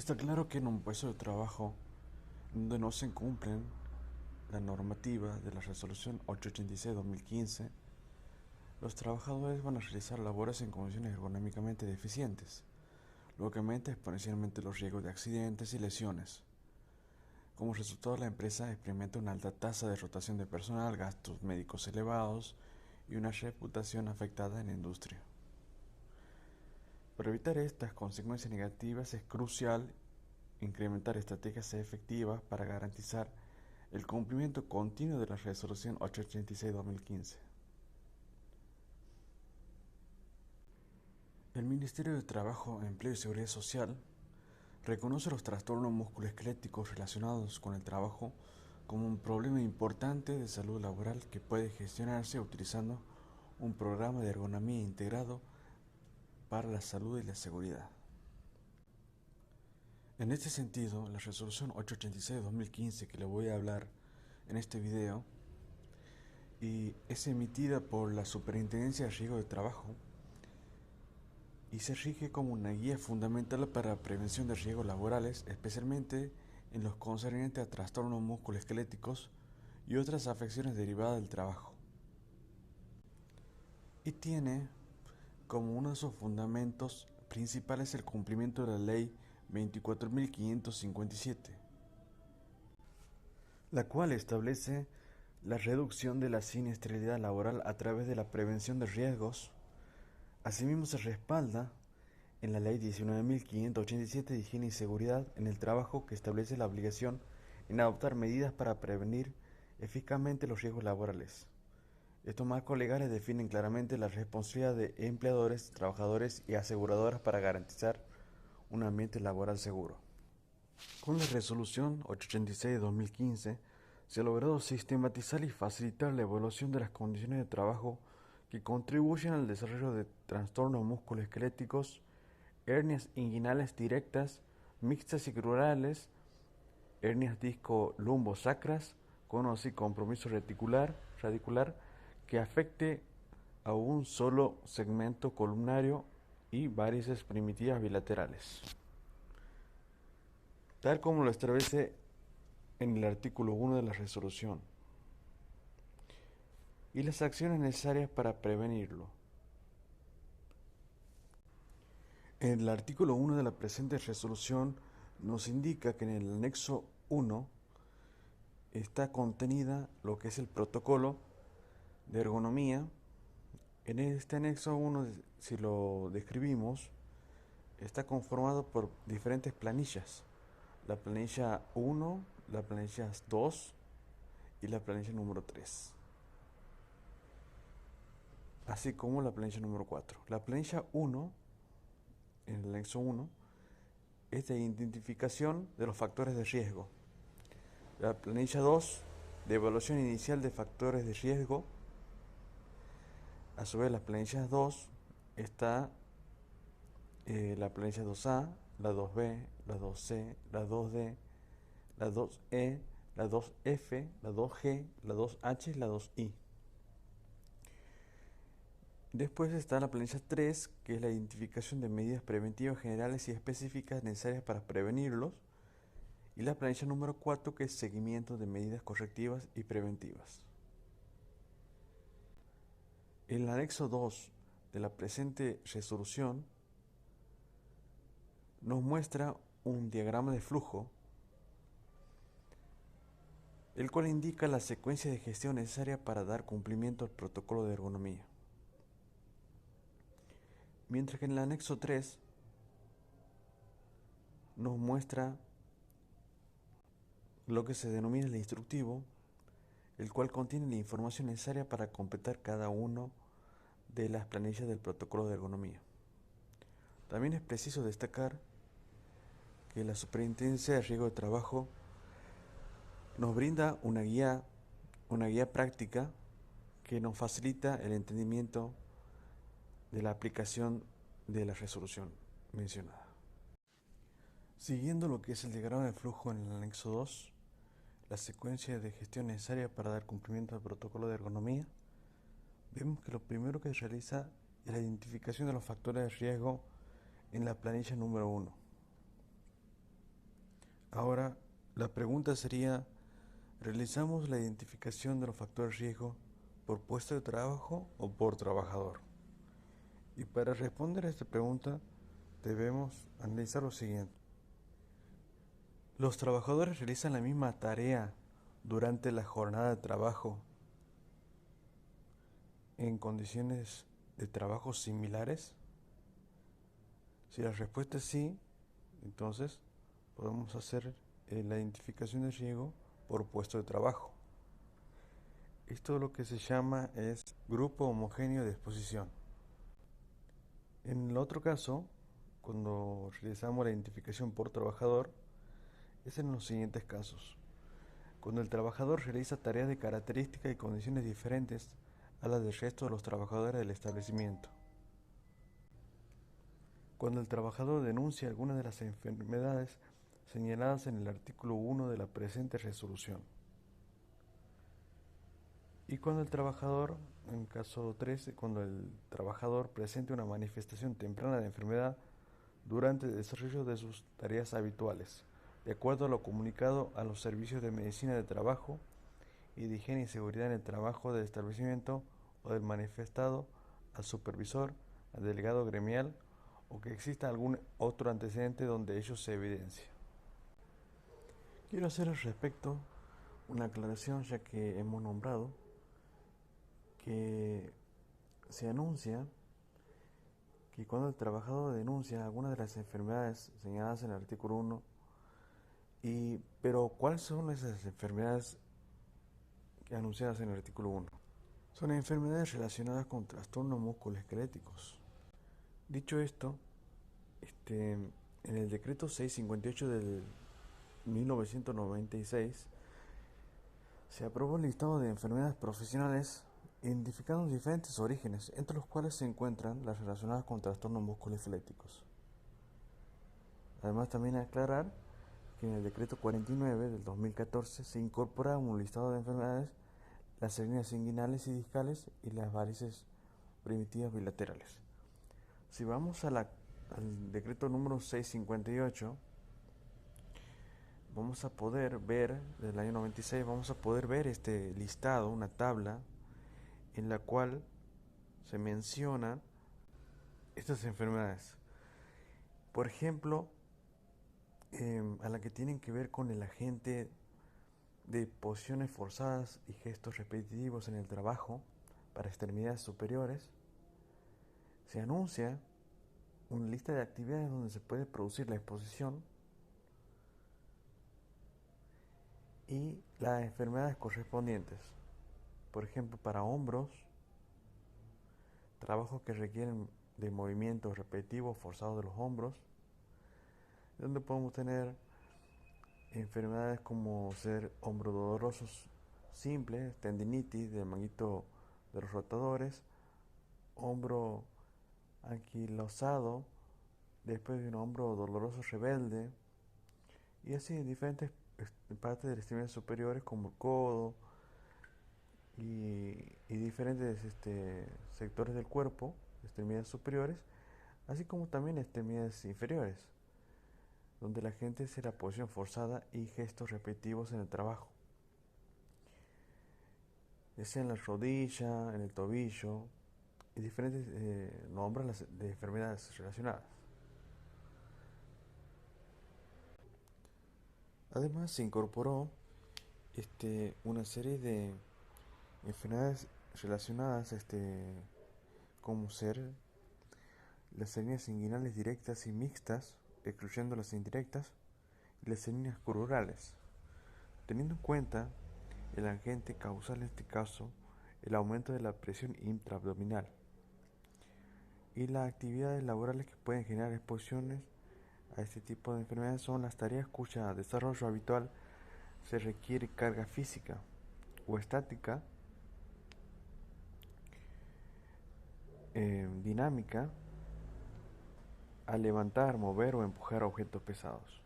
Está claro que en un puesto de trabajo donde no se cumplen la normativa de la Resolución 886-2015, los trabajadores van a realizar labores en condiciones ergonómicamente deficientes, lo que aumenta exponencialmente los riesgos de accidentes y lesiones. Como resultado, la empresa experimenta una alta tasa de rotación de personal, gastos médicos elevados y una reputación afectada en la industria. Para evitar estas consecuencias negativas es crucial incrementar estrategias efectivas para garantizar el cumplimiento continuo de la Resolución 886-2015. El Ministerio de Trabajo, Empleo y Seguridad Social reconoce los trastornos musculoesqueléticos relacionados con el trabajo como un problema importante de salud laboral que puede gestionarse utilizando un programa de ergonomía integrado para la salud y la seguridad. En este sentido, la Resolución 886-2015 que le voy a hablar en este video y es emitida por la Superintendencia de Riesgo de Trabajo y se rige como una guía fundamental para la prevención de riesgos laborales, especialmente en los concernientes a trastornos musculoesqueléticos y otras afecciones derivadas del trabajo. Y tiene como uno de sus fundamentos principales el cumplimiento de la Ley 24.557, la cual establece la reducción de la siniestralidad laboral a través de la prevención de riesgos. Asimismo, se respalda en la Ley 19.587 de Higiene y Seguridad en el Trabajo, que establece la obligación en adoptar medidas para prevenir eficazmente los riesgos laborales. Estos marcos legales definen claramente la responsabilidad de empleadores, trabajadores y aseguradoras para garantizar un ambiente laboral seguro. Con la Resolución 886-2015 se ha logrado sistematizar y facilitar la evaluación de las condiciones de trabajo que contribuyen al desarrollo de trastornos musculoesqueléticos, hernias inguinales directas, mixtas y crurales, hernias disco-lumbosacras con o sin compromiso radicular que afecte a un solo segmento columnario y varices primitivas bilaterales, tal como lo establece en el artículo 1 de la resolución, y las acciones necesarias para prevenirlo. En el artículo 1 de la presente resolución nos indica que en el anexo 1 está contenida lo que es el protocolo de ergonomía. En este anexo 1, si lo describimos, está conformado por diferentes planillas. La planilla 1, la planilla 2 y la planilla número 3, así como la planilla número 4. La planilla 1, en el anexo 1, es de identificación de los factores de riesgo. La planilla 2, de evaluación inicial de factores de riesgo. A su vez, las planillas 2 está la planilla 2A, la 2B, la 2C, la 2D, la 2E, la 2F, la 2G, la 2H y la 2I. Después está la planilla 3, que es la identificación de medidas preventivas generales y específicas necesarias para prevenirlos. Y la planilla número 4, que es seguimiento de medidas correctivas y preventivas. En el anexo 2 de la presente resolución nos muestra un diagrama de flujo, el cual indica la secuencia de gestión necesaria para dar cumplimiento al protocolo de ergonomía. Mientras que en el anexo 3 nos muestra lo que se denomina el instructivo, el cual contiene la información necesaria para completar cada uno de las planillas del protocolo de ergonomía. También es preciso destacar que la Superintendencia de Riesgo de Trabajo nos brinda una guía práctica que nos facilita el entendimiento de la aplicación de la resolución mencionada. Siguiendo lo que es el diagrama de flujo en el anexo 2, la secuencia de gestión necesaria para dar cumplimiento al protocolo de ergonomía, vemos que lo primero que se realiza es la identificación de los factores de riesgo en la planilla número 1. Ahora, la pregunta sería, ¿realizamos la identificación de los factores de riesgo por puesto de trabajo o por trabajador? Y para responder a esta pregunta, debemos analizar lo siguiente. ¿Los trabajadores realizan la misma tarea durante la jornada de trabajo en condiciones de trabajo similares? Si la respuesta es sí, entonces podemos hacer la identificación de riesgo por puesto de trabajo. Esto lo que se llama es grupo homogéneo de exposición. En el otro caso, cuando realizamos la identificación por trabajador, es en los siguientes casos. Cuando el trabajador realiza tareas de características y condiciones diferentes a las del resto de los trabajadores del establecimiento. Cuando el trabajador denuncia alguna de las enfermedades señaladas en el artículo 1 de la presente resolución. Y cuando el trabajador, en caso 13, cuando el trabajador presente una manifestación temprana de enfermedad durante el desarrollo de sus tareas habituales, de acuerdo a lo comunicado a los servicios de medicina de trabajo y de higiene y seguridad en el trabajo del establecimiento o del manifestado al supervisor, al delegado gremial o que exista algún otro antecedente donde ello se evidencie. Quiero hacer al respecto una aclaración ya que hemos nombrado que se anuncia que cuando el trabajador denuncia alguna de las enfermedades señaladas en el artículo 1, pero ¿cuáles son esas enfermedades anunciadas en el artículo 1? Son enfermedades relacionadas con trastornos musculoesqueléticos. Dicho esto, en el decreto 658 del 1996 se aprobó el listado de enfermedades profesionales identificando diferentes orígenes, entre los cuales se encuentran las relacionadas con trastornos musculoesqueléticos. Además, también aclarar que en el decreto 49 del 2014 se incorpora un listado de enfermedades las hernias inguinales y discales y las varices primitivas bilaterales. Si vamos al decreto número 658, vamos a poder ver, del año 96, vamos a poder ver este listado, una tabla, en la cual se mencionan estas enfermedades. Por ejemplo, a la que tienen que ver con el agente de posiciones forzadas y gestos repetitivos en el trabajo para extremidades superiores, se anuncia una lista de actividades donde se puede producir la exposición y las enfermedades correspondientes. Por ejemplo, para hombros, trabajos que requieren de movimientos repetitivos forzados de los hombros, donde podemos tener enfermedades como ser hombro dolorosos simples, tendinitis del manguito de los rotadores, hombro anquilosado después de un hombro doloroso rebelde, y así en diferentes partes de las extremidades superiores como el codo y diferentes sectores del cuerpo, extremidades superiores, así como también extremidades inferiores, donde la gente hace la posición forzada y gestos repetitivos en el trabajo, ya sea en la rodilla, en el tobillo, y diferentes nombres de enfermedades relacionadas. Además se incorporó una serie de enfermedades relacionadas como ser las hernias inguinales directas y mixtas, excluyendo las indirectas, y las hernias crurales, teniendo en cuenta el agente causal en este caso, el aumento de la presión intraabdominal y las actividades laborales que pueden generar exposiciones a este tipo de enfermedades son las tareas cuyo desarrollo habitual se requiere carga física o estática, dinámica, al levantar, mover o empujar objetos pesados.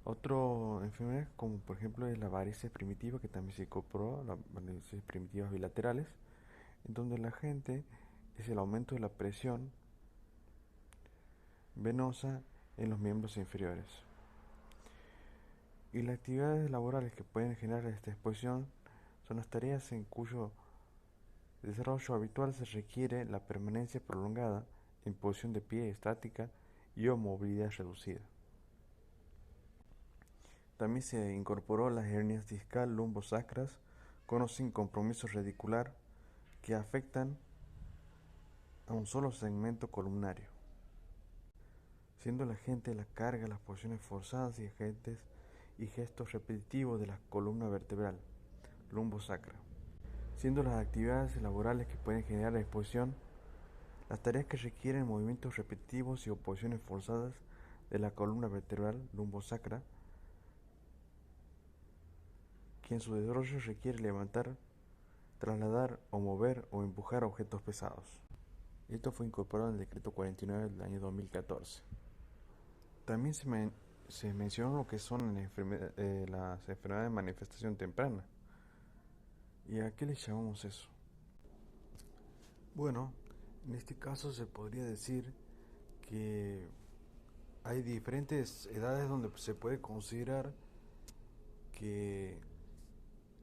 Otra enfermedad como por ejemplo es la varices primitiva, que también se incorporó, las varices primitivas bilaterales, en donde la gente es el aumento de la presión venosa en los miembros inferiores. Y las actividades laborales que pueden generar esta exposición son las tareas en cuyo desarrollo habitual se requiere la permanencia prolongada en posición de pie estática y o movilidad reducida. También se incorporó las hernias discal lumbosacras con o sin compromiso radicular que afectan a un solo segmento columnario, siendo el agente la carga, las posiciones forzadas y agentes y gestos repetitivos de la columna vertebral lumbosacra, siendo las actividades laborales que pueden generar la exposición las tareas que requieren movimientos repetitivos y oposiciones forzadas de la columna vertebral lumbosacra, que en su desarrollo requiere levantar, trasladar o mover o empujar objetos pesados. Esto fue incorporado en el decreto 49 del año 2014. También se mencionó lo que son las enfermedades de manifestación temprana. ¿Y a qué le llamamos eso? Bueno, en este caso se podría decir que hay diferentes edades donde se puede considerar que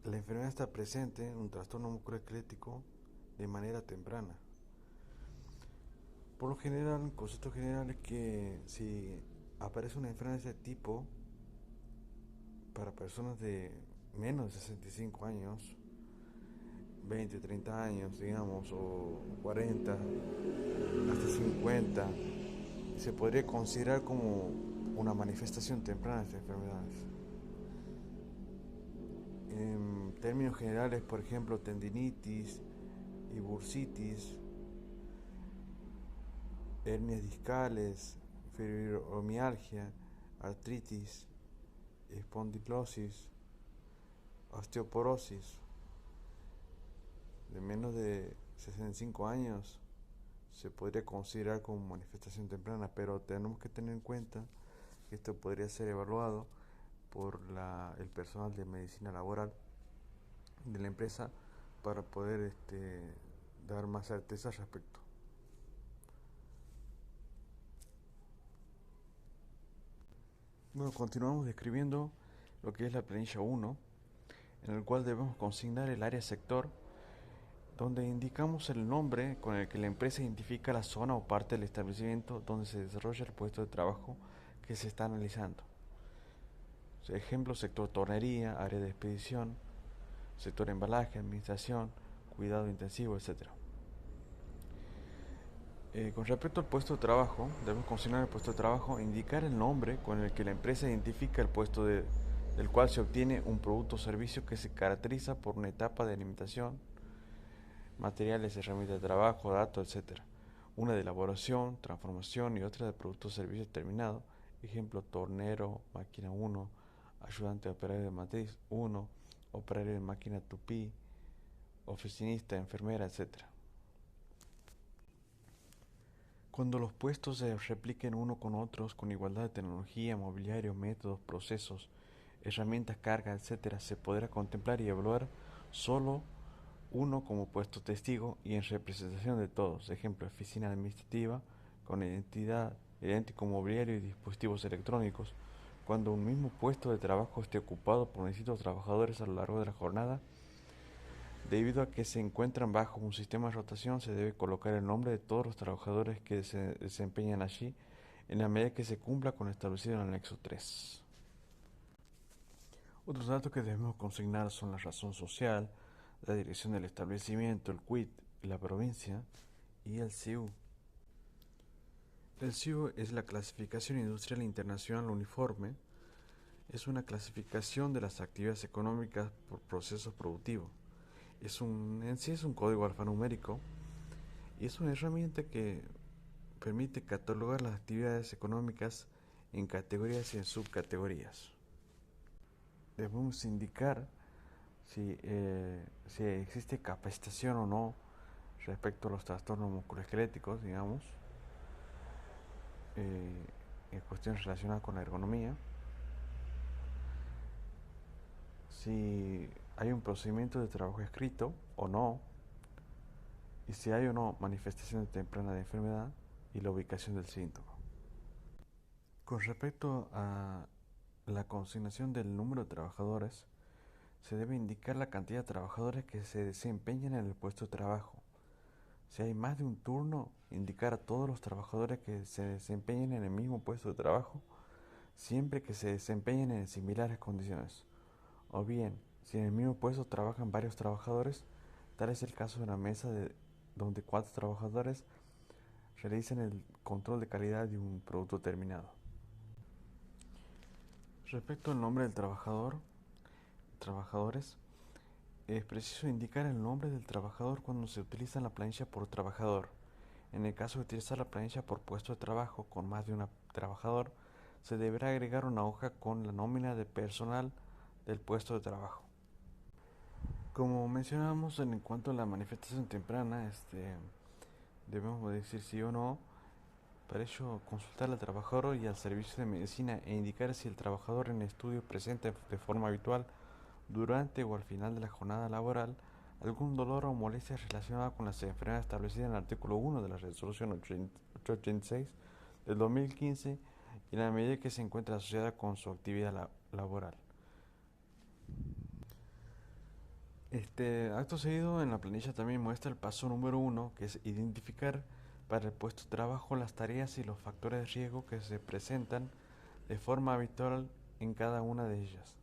la enfermedad está presente, un trastorno musculoesquelético, de manera temprana. Por lo general, el concepto general es que si aparece una enfermedad de este tipo para personas de menos de 65 años, 20, 30 años, digamos, o 40, hasta 50, se podría considerar como una manifestación temprana de estas enfermedades. En términos generales, por ejemplo, tendinitis y bursitis, hernias discales, fibromialgia, artritis, espondilosis, osteoporosis, de menos de 65 años se podría considerar como manifestación temprana, pero tenemos que tener en cuenta que esto podría ser evaluado por el personal de medicina laboral de la empresa para poder dar más certeza al respecto. Bueno, continuamos describiendo lo que es la planilla 1, en el cual debemos consignar el área sector, donde indicamos el nombre con el que la empresa identifica la zona o parte del establecimiento donde se desarrolla el puesto de trabajo que se está analizando. Ejemplo, sector tornería, área de expedición, sector embalaje, administración, cuidado intensivo, etc. Con respecto al puesto de trabajo, debemos consignar el puesto de trabajo e indicar el nombre con el que la empresa identifica el puesto del cual se obtiene un producto o servicio que se caracteriza por una etapa de alimentación, materiales, herramientas de trabajo, datos, etc. Una de elaboración, transformación y otra de producto o servicio terminado. Ejemplo, tornero, máquina 1, ayudante de operario de matriz 1, operario de máquina tupí, oficinista, enfermera, etc. Cuando los puestos se repliquen uno con otros con igualdad de tecnología, mobiliario, métodos, procesos, herramientas, carga, etc., se podrá contemplar y evaluar solo uno como puesto testigo y en representación de todos. Ejemplo, oficina administrativa con idéntico mobiliario y dispositivos electrónicos. Cuando un mismo puesto de trabajo esté ocupado por distintos trabajadores a lo largo de la jornada, debido a que se encuentran bajo un sistema de rotación, se debe colocar el nombre de todos los trabajadores que se desempeñan allí en la medida que se cumpla con lo establecido en el anexo 3. Otros datos que debemos consignar son la razón social, la dirección del establecimiento, el quit, la provincia y el CIU. El CIU es la Clasificación Industrial Internacional Uniforme. Es una clasificación de las actividades económicas por procesos productivos. En sí es un código alfanumérico y es una herramienta que permite catalogar las actividades económicas en categorías y en subcategorías. Debemos indicar si existe capacitación o no respecto a los trastornos musculoesqueléticos, digamos, en cuestiones relacionadas con la ergonomía, si hay un procedimiento de trabajo escrito o no, y si hay o no manifestación temprana de enfermedad y la ubicación del síntoma. Con respecto a la consignación del número de trabajadores se debe indicar la cantidad de trabajadores que se desempeñan en el puesto de trabajo. Si hay más de un turno, indicar a todos los trabajadores que se desempeñen en el mismo puesto de trabajo, siempre que se desempeñen en similares condiciones. O bien, si en el mismo puesto trabajan varios trabajadores, tal es el caso de una mesa donde 4 trabajadores realizan el control de calidad de un producto terminado. Respecto al nombre del trabajadores, es preciso indicar el nombre del trabajador cuando se utiliza la planilla por trabajador. En el caso de utilizar la planilla por puesto de trabajo con más de un trabajador, se deberá agregar una hoja con la nómina de personal del puesto de trabajo. Como mencionábamos en cuanto a la manifestación temprana, debemos decir sí o no. Para ello, consultar al trabajador y al servicio de medicina e indicar si el trabajador en estudio presenta de forma habitual durante o al final de la jornada laboral algún dolor o molestia relacionada con las enfermedades establecidas en el artículo 1 de la resolución 886 del 2015 y en la medida que se encuentra asociada con su actividad laboral. Acto seguido, en la planilla también muestra el paso número 1, que es identificar para el puesto de trabajo las tareas y los factores de riesgo que se presentan de forma habitual en cada una de ellas.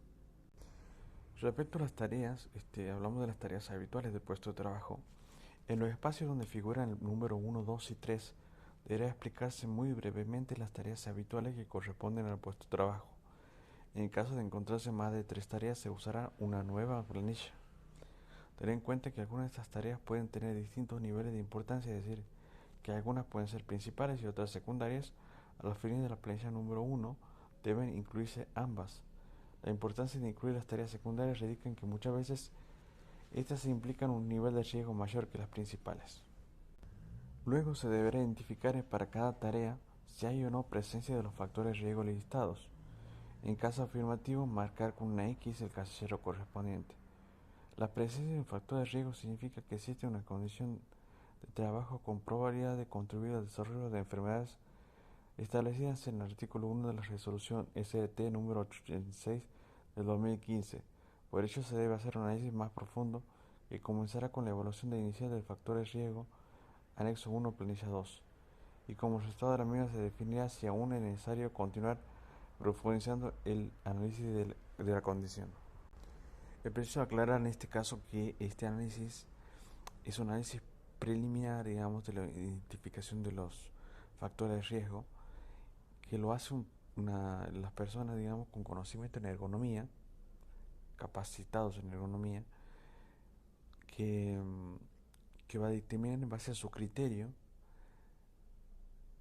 Respecto a las tareas, hablamos de las tareas habituales del puesto de trabajo. En los espacios donde figuran el número 1, 2 y 3, deberá explicarse muy brevemente las tareas habituales que corresponden al puesto de trabajo. En caso de encontrarse más de 3 tareas, se usará una nueva planilla. Ten en cuenta que algunas de estas tareas pueden tener distintos niveles de importancia, es decir, que algunas pueden ser principales y otras secundarias. A los fines de la planilla número 1 deben incluirse ambas. La importancia de incluir las tareas secundarias radica en que muchas veces estas implican un nivel de riesgo mayor que las principales. Luego se deberá identificar para cada tarea si hay o no presencia de los factores de riesgo listados. En caso afirmativo, marcar con una X el casillero correspondiente. La presencia de un factor de riesgo significa que existe una condición de trabajo con probabilidad de contribuir al desarrollo de enfermedades establecidas en el artículo 1 de la resolución SDT número 86 del 2015. Por ello se debe hacer un análisis más profundo que comenzará con la evaluación de inicial del factor de riesgo, anexo 1, planilla 2, y como resultado de la misma se definirá si aún es necesario continuar profundizando el análisis de la condición. Es preciso aclarar en este caso que este análisis es un análisis preliminar, digamos, de la identificación de los factores de riesgo, que lo hace las personas, digamos, con conocimiento en ergonomía, capacitados en ergonomía, que, que va a determinar en base a su criterio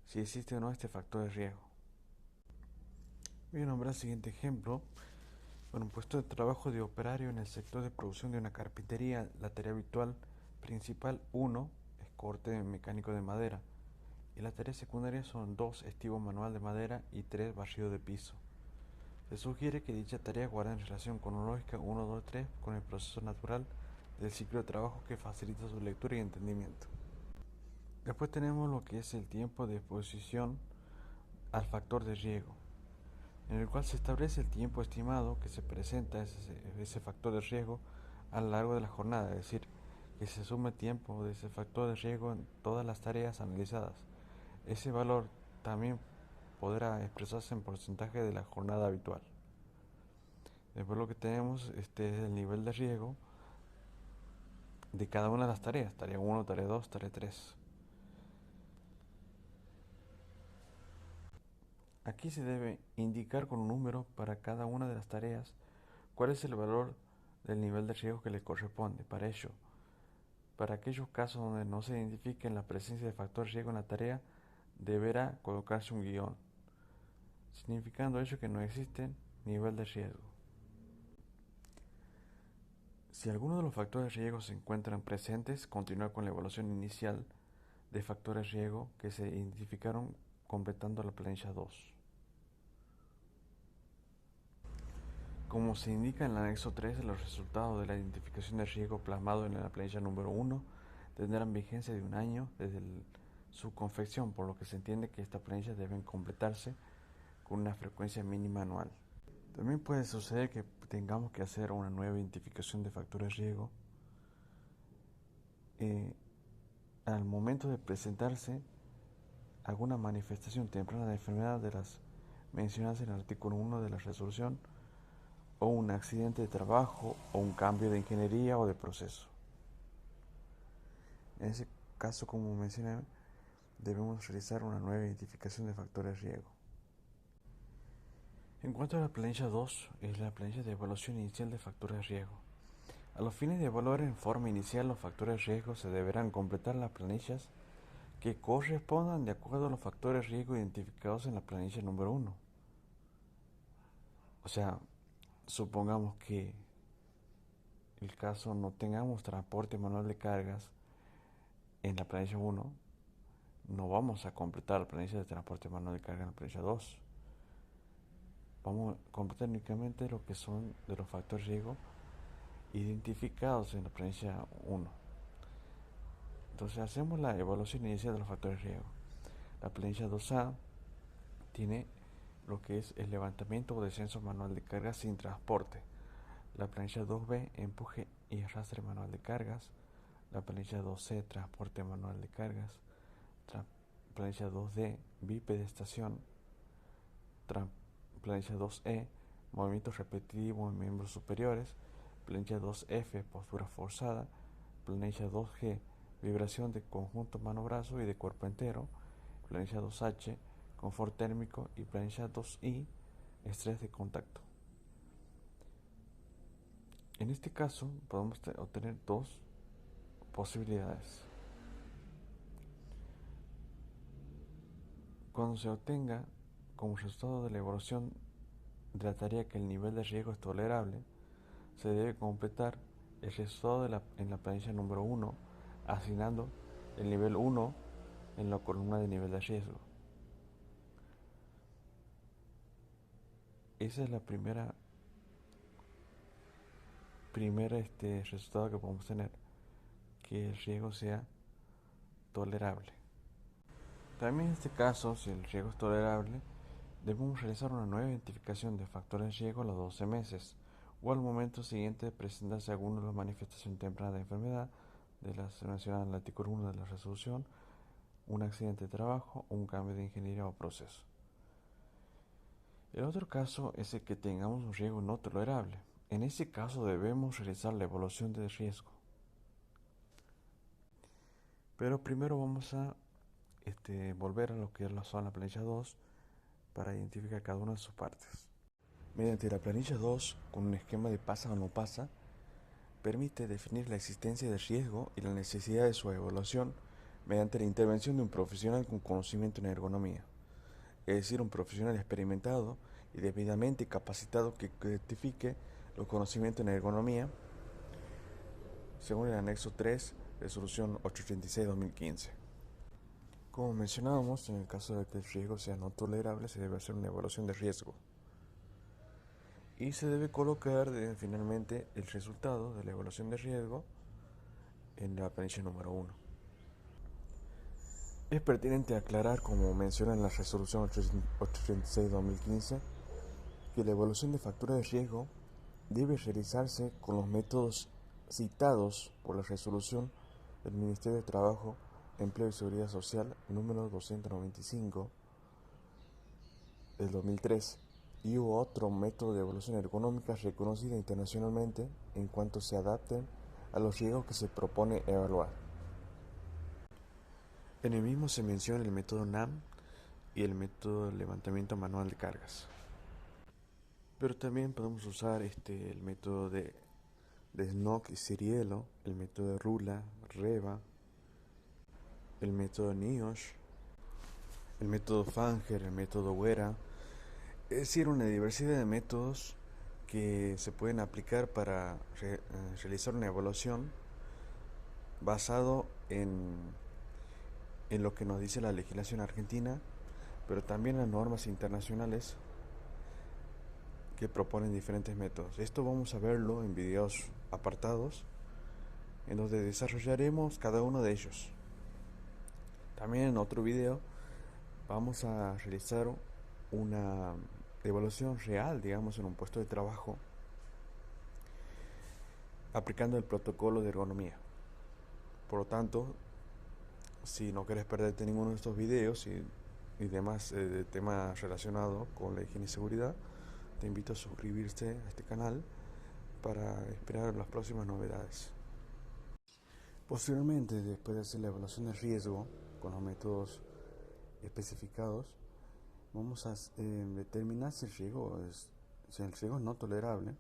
si existe o no este factor de riesgo. Voy a nombrar el siguiente ejemplo. Bueno, un puesto de trabajo de operario en el sector de producción de una carpintería, la tarea habitual principal 1 es corte mecánico de madera y las tareas secundarias son 2 estivo manual de madera y 3 barrido de piso. Se sugiere que dicha tarea guarde en relación cronológica 1, 2, 3 con el proceso natural del ciclo de trabajo que facilita su lectura y entendimiento. Después tenemos lo que es el tiempo de exposición al factor de riesgo, en el cual se establece el tiempo estimado que se presenta ese factor de riesgo a lo largo de la jornada, es decir, que se suma el tiempo de ese factor de riesgo en todas las tareas analizadas. Ese valor también podrá expresarse en porcentaje de la jornada habitual. Después lo que tenemos es el nivel de riesgo de cada una de las tareas, tarea 1, tarea 2, tarea 3. Aquí se debe indicar con un número para cada una de las tareas cuál es el valor del nivel de riesgo que le corresponde. Para ello, para aquellos casos donde no se identifique la presencia de factor de riesgo en la tarea, deberá colocarse un guión, significando ello que no existe nivel de riesgo. Si alguno de los factores de riesgo se encuentran presentes, continuar con la evaluación inicial de factores de riesgo que se identificaron completando la planilla 2. Como se indica en el anexo 3, los resultados de la identificación de riesgo plasmado en la planilla número 1 tendrán vigencia de un año desde su confección, por lo que se entiende que estas planillas deben completarse con una frecuencia mínima anual. También puede suceder que tengamos que hacer una nueva identificación de factores de riesgo eh, al momento de presentarse alguna manifestación temprana de enfermedad de las mencionadas en el artículo 1 de la resolución, o un accidente de trabajo, o un cambio de ingeniería o de proceso. En ese caso, como mencioné, debemos realizar una nueva identificación de factores de riesgo. En cuanto a la planilla 2, es la planilla de evaluación inicial de factores de riesgo. A los fines de evaluar en forma inicial los factores de riesgo, se deberán completar las planillas que correspondan de acuerdo a los factores de riesgo identificados en la planilla número 1. O sea, supongamos que el caso no tengamos transporte manual de cargas en la planilla 1, no vamos a completar la planilla de transporte manual de carga en la planilla 2. Vamos a completar únicamente lo que son de los factores de riesgo identificados en la planilla 1. Entonces hacemos la evaluación inicial de los factores de riesgo. La planilla 2A tiene lo que es el levantamiento o descenso manual de cargas sin transporte. La planilla 2B, empuje y arrastre manual de cargas. La planilla 2C, transporte manual de cargas. Planilla 2D, bipedestación. Planilla 2E, movimientos repetitivos en miembros superiores. Planilla 2F, postura forzada. Planilla 2G, vibración de conjunto mano-brazo y de cuerpo entero. Planilla 2H, confort térmico. Y planilla 2I, estrés de contacto. En este caso podemos obtener dos posibilidades. Cuando se obtenga como resultado de la evaluación de la tarea que el nivel de riesgo es tolerable, se debe completar el resultado en la planilla número 1, asignando el nivel 1 en la columna de nivel de riesgo. Esa es la primera resultado que podemos tener, que el riesgo sea tolerable. También en este caso, si el riesgo es tolerable, debemos realizar una nueva identificación de factores de riesgo a los 12 meses o al momento siguiente de presentarse alguna de las manifestaciones tempranas de enfermedad de las mencionadas en el artículo 1 de la resolución, un accidente de trabajo o un cambio de ingeniería o proceso. El otro caso es el que tengamos un riesgo no tolerable. En ese caso debemos realizar la evaluación de riesgo. Pero primero vamos a volver a lo que es la planilla 2 para identificar cada una de sus partes. Mediante la planilla 2, con un esquema de pasa o no pasa, permite definir la existencia de riesgo y la necesidad de su evaluación mediante la intervención de un profesional con conocimiento en ergonomía, es decir, un profesional experimentado y debidamente capacitado que certifique los conocimientos en ergonomía según el anexo 3, resolución 886-2015. Como mencionábamos, en el caso de que el riesgo sea no tolerable, se debe hacer una evaluación de riesgo. Y se debe colocar finalmente el resultado de la evaluación de riesgo en la planilla número 1. Es pertinente aclarar, como menciona en la resolución 886-2015, que la evaluación de factores de riesgo debe realizarse con los métodos citados por la resolución del Ministerio de Trabajo, Empleo y Seguridad Social número 295 del 2003 y otro método de evaluación ergonómica reconocida internacionalmente en cuanto se adapten a los riesgos que se propone evaluar. En el mismo se menciona el método NAM y el método de levantamiento manual de cargas. Pero también podemos usar el método de Snock y Ciriello, el método de Rula, Reva, el método NIOSH, el método Fanger, el método Wera. Es decir, una diversidad de métodos que se pueden aplicar para realizar una evaluación basado en lo que nos dice la legislación argentina, pero también las normas internacionales que proponen diferentes métodos. Esto vamos a verlo en videos apartados, en donde desarrollaremos cada uno de ellos. También en otro video vamos a realizar una evaluación real, digamos, en un puesto de trabajo, aplicando el protocolo de ergonomía. Por lo tanto, si no quieres perderte ninguno de estos videos y demás de temas relacionados con la higiene y seguridad, te invito a suscribirte a este canal para esperar las próximas novedades. Posteriormente, después de hacer la evaluación de riesgo con los métodos especificados, vamos a determinar si el riesgo es no tolerable.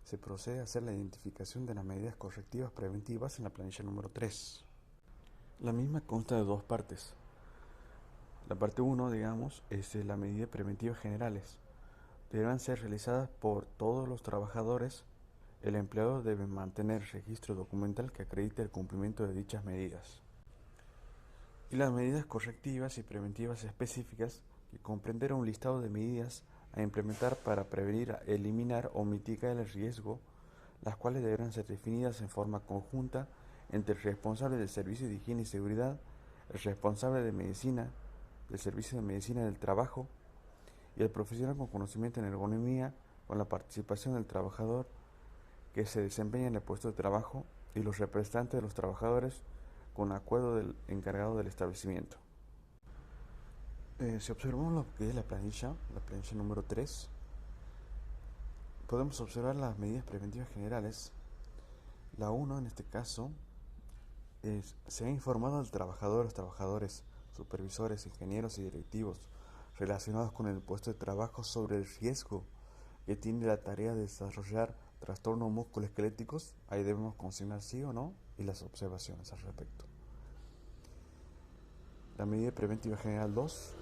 Se procede a hacer la identificación de las medidas correctivas preventivas en la planilla número 3. La misma consta de dos partes. La parte 1, digamos, es las medidas preventivas generales. Deberán ser realizadas por todos los trabajadores. El empleador debe mantener registro documental que acredite el cumplimiento de dichas medidas. Y las medidas correctivas y preventivas específicas, que comprenderán un listado de medidas a implementar para prevenir, eliminar o mitigar el riesgo, las cuales deberán ser definidas en forma conjunta entre el responsable del servicio de higiene y seguridad, el responsable de medicina, del servicio de medicina del trabajo y el profesional con conocimiento en ergonomía, con la participación del trabajador que se desempeña en el puesto de trabajo y los representantes de los trabajadores con acuerdo del encargado del establecimiento. Si observamos lo que es la planilla número 3, podemos observar las medidas preventivas generales. La 1 en este caso se ha informado al trabajador, los trabajadores, supervisores, ingenieros y directivos relacionados con el puesto de trabajo sobre el riesgo que tiene la tarea de desarrollar trastornos musculoesqueléticos. Ahí debemos consignar sí o no y las observaciones al respecto. La medida preventiva general 2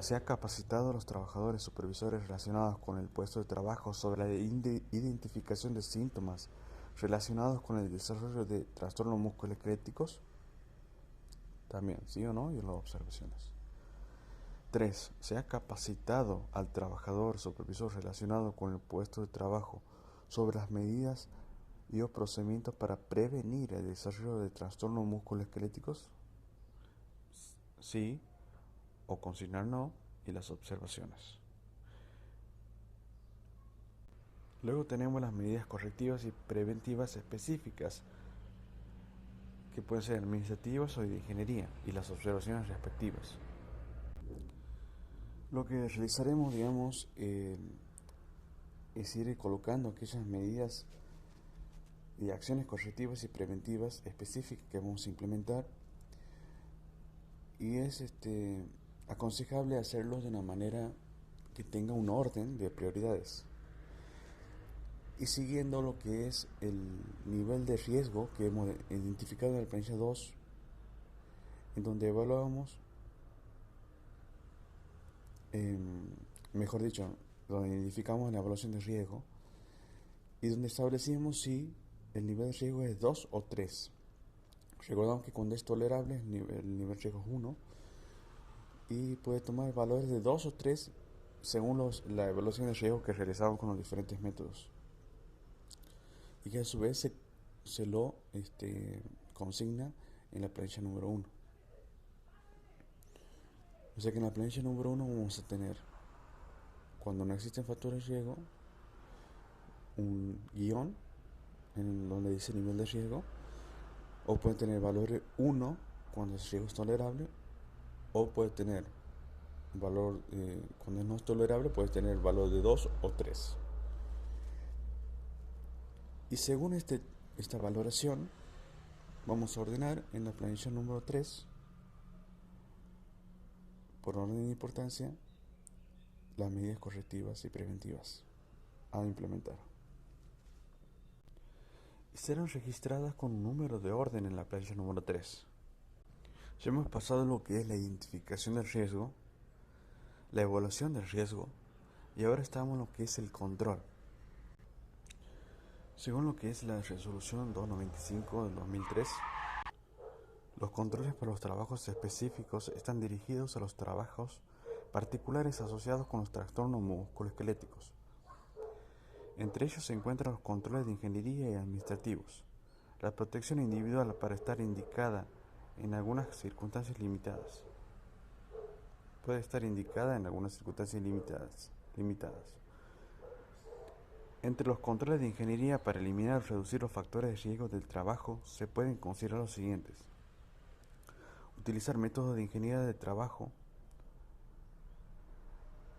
se ha capacitado a los trabajadores supervisores relacionados con el puesto de trabajo sobre la identificación de síntomas relacionados con el desarrollo de trastornos musculoesqueléticos. También, sí o no, y las observaciones. 3. Se ha capacitado al trabajador supervisor relacionado con el puesto de trabajo sobre las medidas y los procedimientos para prevenir el desarrollo de trastornos musculoesqueléticos. Sí o consignar no y las observaciones. Luego tenemos las medidas correctivas y preventivas específicas, que pueden ser administrativas o de ingeniería, y las observaciones respectivas. Lo que realizaremos, digamos, es ir colocando aquellas medidas y acciones correctivas y preventivas específicas que vamos a implementar, y es aconsejable hacerlo de una manera que tenga un orden de prioridades y siguiendo lo que es el nivel de riesgo que hemos identificado en la planilla 2, en donde evaluamos, mejor dicho, donde identificamos la evaluación de riesgo y donde establecimos si el nivel de riesgo es 2 o 3. Recordamos que cuando es tolerable el nivel de riesgo es 1 y puede tomar valores de 2 o 3 según la evaluación de riesgo que realizamos con los diferentes métodos, y que a su vez se lo consigna en la planilla número 1. O sea que en la planilla número 1 vamos a tener, cuando no existen factores de riesgo, un guión en donde dice nivel de riesgo, o puede tener valor 1 cuando el riesgo es tolerable, o puede tener valor, cuando no es tolerable, puede tener valor de 2 o 3. Y según esta valoración, vamos a ordenar en la planilla número 3, por orden de importancia, las medidas correctivas y preventivas a implementar. Y serán registradas con un número de orden en la planilla número 3. Ya hemos pasado lo que es la identificación del riesgo, la evaluación del riesgo, y ahora estamos en lo que es el control. Según lo que es la resolución 295 del 2003, los controles para los trabajos específicos están dirigidos a los trabajos particulares asociados con los trastornos musculoesqueléticos. Entre ellos se encuentran los controles de ingeniería y administrativos. La protección individual para estar indicada en algunas circunstancias limitadas. Puede estar indicada en algunas circunstancias limitadas. limitadas. Entre los controles de ingeniería para eliminar o reducir los factores de riesgo del trabajo se pueden considerar los siguientes. Utilizar métodos de ingeniería de trabajo,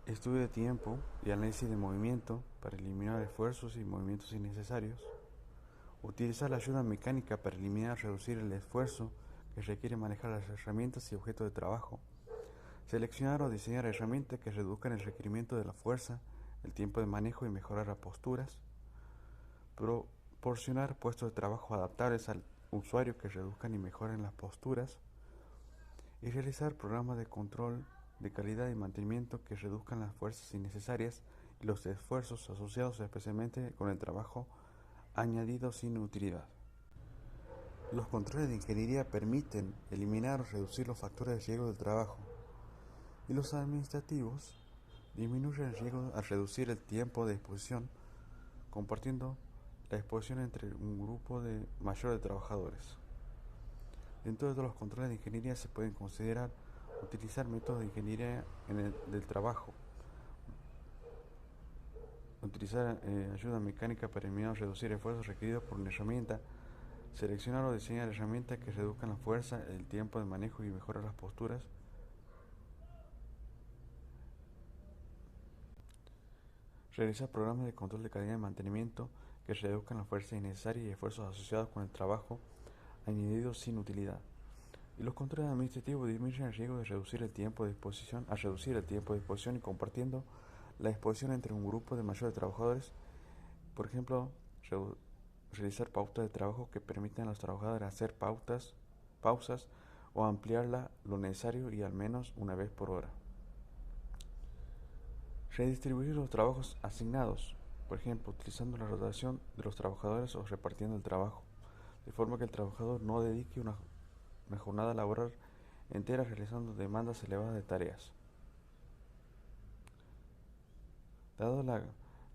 estudio de tiempo y análisis de movimiento para eliminar esfuerzos y movimientos innecesarios. Utilizar la ayuda mecánica para eliminar o reducir el esfuerzo que requiere manejar las herramientas y objetos de trabajo. Seleccionar o diseñar herramientas que reduzcan el requerimiento de la fuerza, el tiempo de manejo y mejorar las posturas. Proporcionar puestos de trabajo adaptables al usuario que reduzcan y mejoren las posturas. Y realizar programas de control de calidad y mantenimiento que reduzcan las fuerzas innecesarias y los esfuerzos asociados especialmente con el trabajo añadido sin utilidad. Los controles de ingeniería permiten eliminar o reducir los factores de riesgo del trabajo, y los administrativos disminuyen el riesgo al reducir el tiempo de exposición, compartiendo la exposición entre un grupo mayor de trabajadores. Dentro de todos los controles de ingeniería se pueden considerar utilizar métodos de ingeniería del trabajo, utilizar ayuda mecánica para eliminar o reducir esfuerzos requeridos por una herramienta, seleccionar o diseñar herramientas que reduzcan la fuerza, el tiempo de manejo y mejorar las posturas. Realizar programas de control de calidad y mantenimiento que reduzcan la fuerza innecesaria y esfuerzos asociados con el trabajo añadido sin utilidad. Y los controles administrativos disminuyen el riesgo de reducir el tiempo de exposición y compartiendo la exposición entre un grupo de mayor de trabajadores. Por ejemplo, realizar pautas de trabajo que permitan a los trabajadores hacer pausas o ampliarla lo necesario y al menos una vez por hora. Redistribuir los trabajos asignados, por ejemplo, utilizando la rotación de los trabajadores o repartiendo el trabajo, de forma que el trabajador no dedique una jornada laboral entera realizando demandas elevadas de tareas. Dado la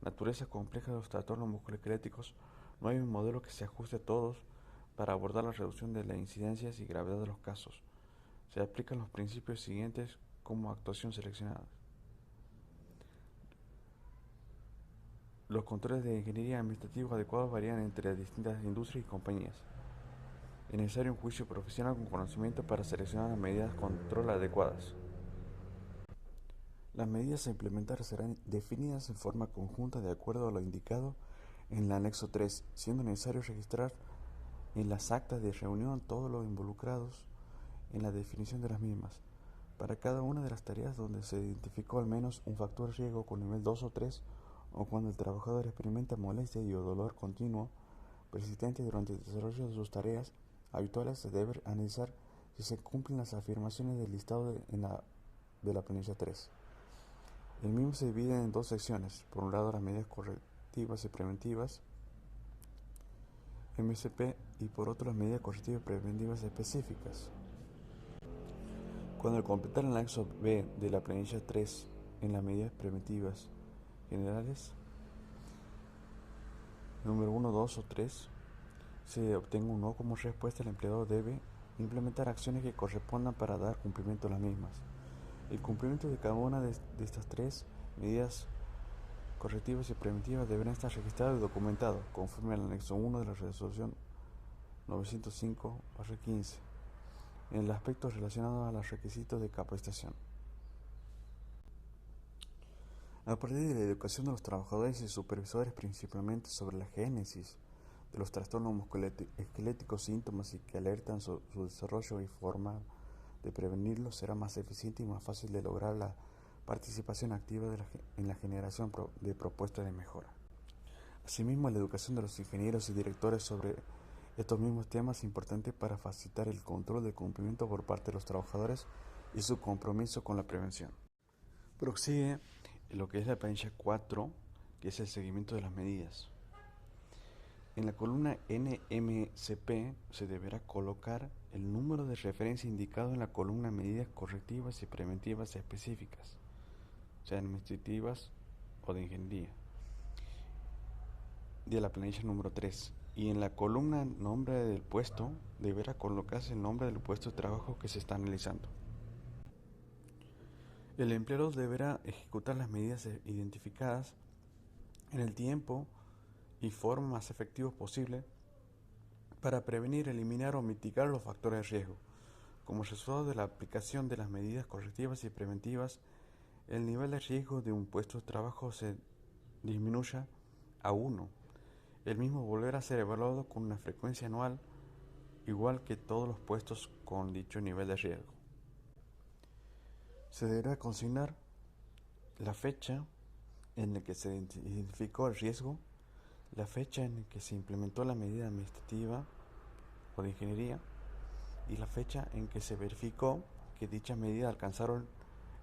naturaleza compleja de los trastornos musculoesqueléticos, no hay un modelo que se ajuste a todos para abordar la reducción de las incidencias y gravedad de los casos. Se aplican los principios siguientes como actuación seleccionada. Los controles de ingeniería administrativos adecuados varían entre distintas industrias y compañías. Es necesario un juicio profesional con conocimiento para seleccionar las medidas de control adecuadas. Las medidas a implementar serán definidas en forma conjunta de acuerdo a lo indicado en el anexo 3, siendo necesario registrar en las actas de reunión todos los involucrados en la definición de las mismas. Para cada una de las tareas donde se identificó al menos un factor de riesgo con nivel 2 o 3, o cuando el trabajador experimenta molestia y o dolor continuo persistente durante el desarrollo de sus tareas habituales, se debe analizar si se cumplen las afirmaciones del listado de la planilla 3. El mismo se divide en dos secciones: por un lado las medidas correctivas y preventivas, MCP, y por otro las medidas correctivas y preventivas específicas. Cuando al completar el anexo B de la planilla 3 en las medidas preventivas generales, número 1, 2 o 3, se obtenga un no como respuesta, el empleador debe implementar acciones que correspondan para dar cumplimiento a las mismas. El cumplimiento de cada una de estas tres medidas correctivas y preventivas deberán estar registrado y documentado conforme al anexo 1 de la resolución 905/15 en el aspecto relacionado a los requisitos de capacitación. A partir de la educación de los trabajadores y supervisores principalmente sobre la génesis de los trastornos musculoesqueléticos, síntomas y que alertan su desarrollo y forma de prevenirlos, será más eficiente y más fácil de lograr la participación activa en la generación de propuestas de mejora. Asimismo, la educación de los ingenieros y directores sobre estos mismos temas es importante para facilitar el control del cumplimiento por parte de los trabajadores y su compromiso con la prevención. Prosigue lo que es la planilla 4, que es el seguimiento de las medidas. En la columna NMCP se deberá colocar el número de referencia indicado en la columna medidas correctivas y preventivas específicas, sean administrativas o de ingeniería, de la planilla número 3. Y en la columna nombre del puesto deberá colocarse el nombre del puesto de trabajo que se está analizando. El empleador deberá ejecutar las medidas identificadas en el tiempo y forma más efectivos posible para prevenir, eliminar o mitigar los factores de riesgo. Como resultado de la aplicación de las medidas correctivas y preventivas, el nivel de riesgo de un puesto de trabajo se disminuya a 1. El mismo volverá a ser evaluado con una frecuencia anual igual que todos los puestos con dicho nivel de riesgo. Se deberá consignar la fecha en la que se identificó el riesgo, la fecha en la que se implementó la medida administrativa o de ingeniería y la fecha en que se verificó que dichas medidas alcanzaron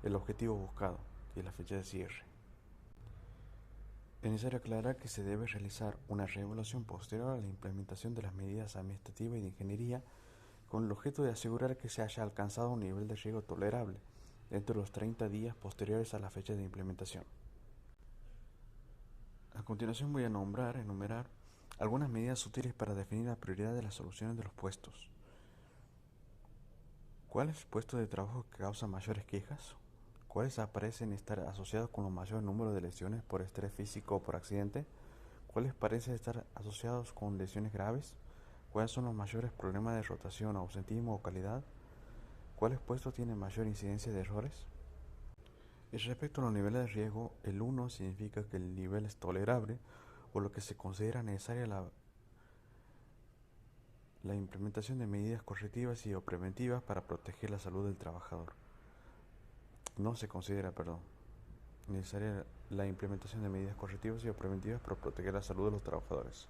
el objetivo buscado, que es la fecha de cierre. Es necesario aclarar que se debe realizar una reevaluación posterior a la implementación de las medidas administrativas y de ingeniería con el objeto de asegurar que se haya alcanzado un nivel de riesgo tolerable dentro de los 30 días posteriores a la fecha de implementación. A continuación voy a enumerar algunas medidas útiles para definir la prioridad de las soluciones de los puestos. ¿Cuál es el puesto de trabajo que causa mayores quejas? ¿Cuáles parecen estar asociados con los mayor número de lesiones por estrés físico o por accidente? ¿Cuáles parecen estar asociados con lesiones graves? ¿Cuáles son los mayores problemas de rotación, ausentismo o calidad? ¿Cuáles puestos tienen mayor incidencia de errores? Y respecto a los niveles de riesgo, el 1 significa que el nivel es tolerable o lo que se considera necesaria la implementación de medidas correctivas y o preventivas para proteger la salud del trabajador. No se considera, necesaria la implementación de medidas correctivas y o preventivas para proteger la salud de los trabajadores.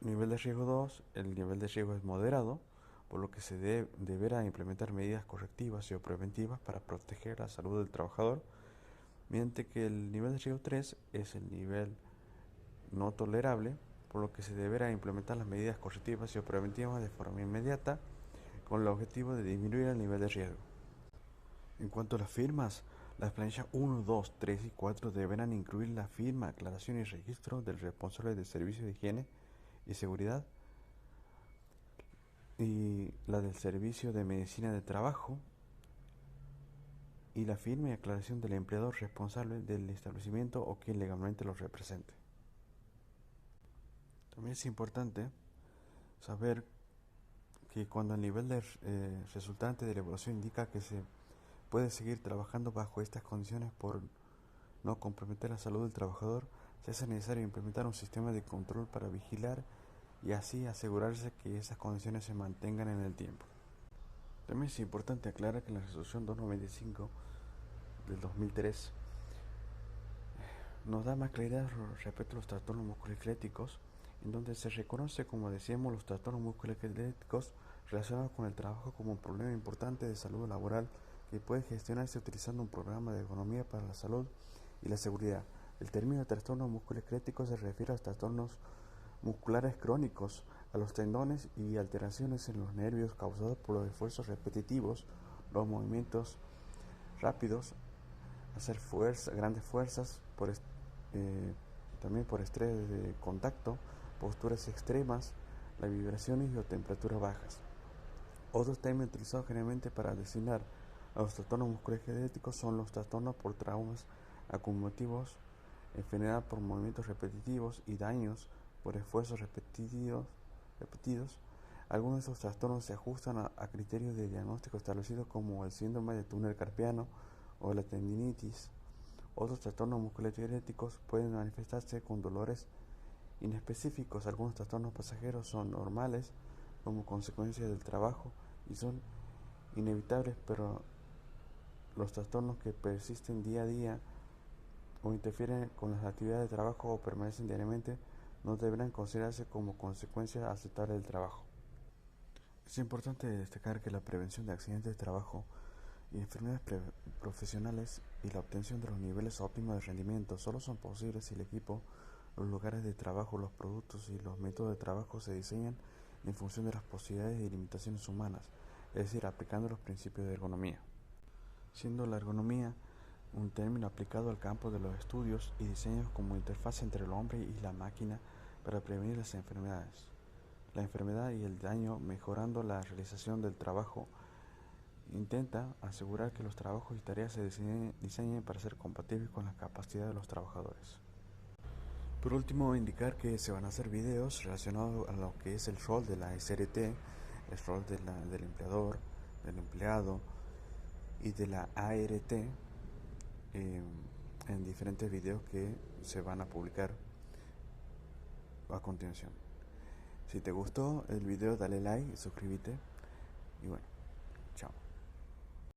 Nivel de riesgo 2, el nivel de riesgo es moderado, por lo que se deberá implementar medidas correctivas y o preventivas para proteger la salud del trabajador, mientras que el nivel de riesgo 3 es el nivel no tolerable, por lo que se deberá implementar las medidas correctivas y o preventivas de forma inmediata con el objetivo de disminuir el nivel de riesgo. En cuanto a las firmas, las planillas 1, 2, 3 y 4 deberán incluir la firma, aclaración y registro del responsable de servicios de higiene y seguridad y la del servicio de medicina de trabajo y la firma y aclaración del empleador responsable del establecimiento o quien legalmente lo represente. También es importante saber que cuando el nivel de resultante de la evaluación indica que se puede seguir trabajando bajo estas condiciones por no comprometer la salud del trabajador, se hace necesario implementar un sistema de control para vigilar y así asegurarse que esas condiciones se mantengan en el tiempo. También es importante aclarar que la resolución 295 del 2003 nos da más claridad respecto a los trastornos musculoesqueléticos, en donde se reconoce, como decíamos, los trastornos musculoesqueléticos relacionados con el trabajo como un problema importante de salud laboral que puede gestionarse utilizando un programa de ergonomía para la salud y la seguridad. El término trastorno musculoesquelético se refiere a los trastornos musculares crónicos, a los tendones y alteraciones en los nervios causados por los esfuerzos repetitivos, los movimientos rápidos, hacer grandes fuerzas, también por estrés de contacto, posturas extremas, las vibraciones y o temperaturas bajas. Otros términos utilizados generalmente para designar a los trastornos musculoesqueléticos son los trastornos por traumas acumulativos, enfermedad por movimientos repetitivos y daños por esfuerzos repetidos. Algunos de estos trastornos se ajustan a criterios de diagnóstico establecidos como el síndrome de túnel carpiano o la tendinitis. Otros trastornos musculoesqueléticos pueden manifestarse con dolores inespecíficos. Algunos trastornos pasajeros son normales como consecuencia del trabajo y son inevitables, pero los trastornos que persisten día a día o interfieren con las actividades de trabajo o permanecen diariamente no deberán considerarse como consecuencia aceptable del trabajo. Es importante destacar que la prevención de accidentes de trabajo y enfermedades profesionales y la obtención de los niveles óptimos de rendimiento solo son posibles si el equipo, los lugares de trabajo, los productos y los métodos de trabajo se diseñan en función de las posibilidades y limitaciones humanas, es decir, aplicando los principios de ergonomía. Siendo la ergonomía un término aplicado al campo de los estudios y diseños como interfaz entre el hombre y la máquina para prevenir las enfermedades, la enfermedad y el daño, mejorando la realización del trabajo intenta asegurar que los trabajos y tareas se diseñen para ser compatibles con la capacidad de los trabajadores. Por último, indicar que se van a hacer videos relacionados a lo que es el rol de la SRT, el rol del empleador, del empleado y de la ART en diferentes videos que se van a publicar a continuación. Si te gustó el video, dale like y suscríbete. Y bueno, chao.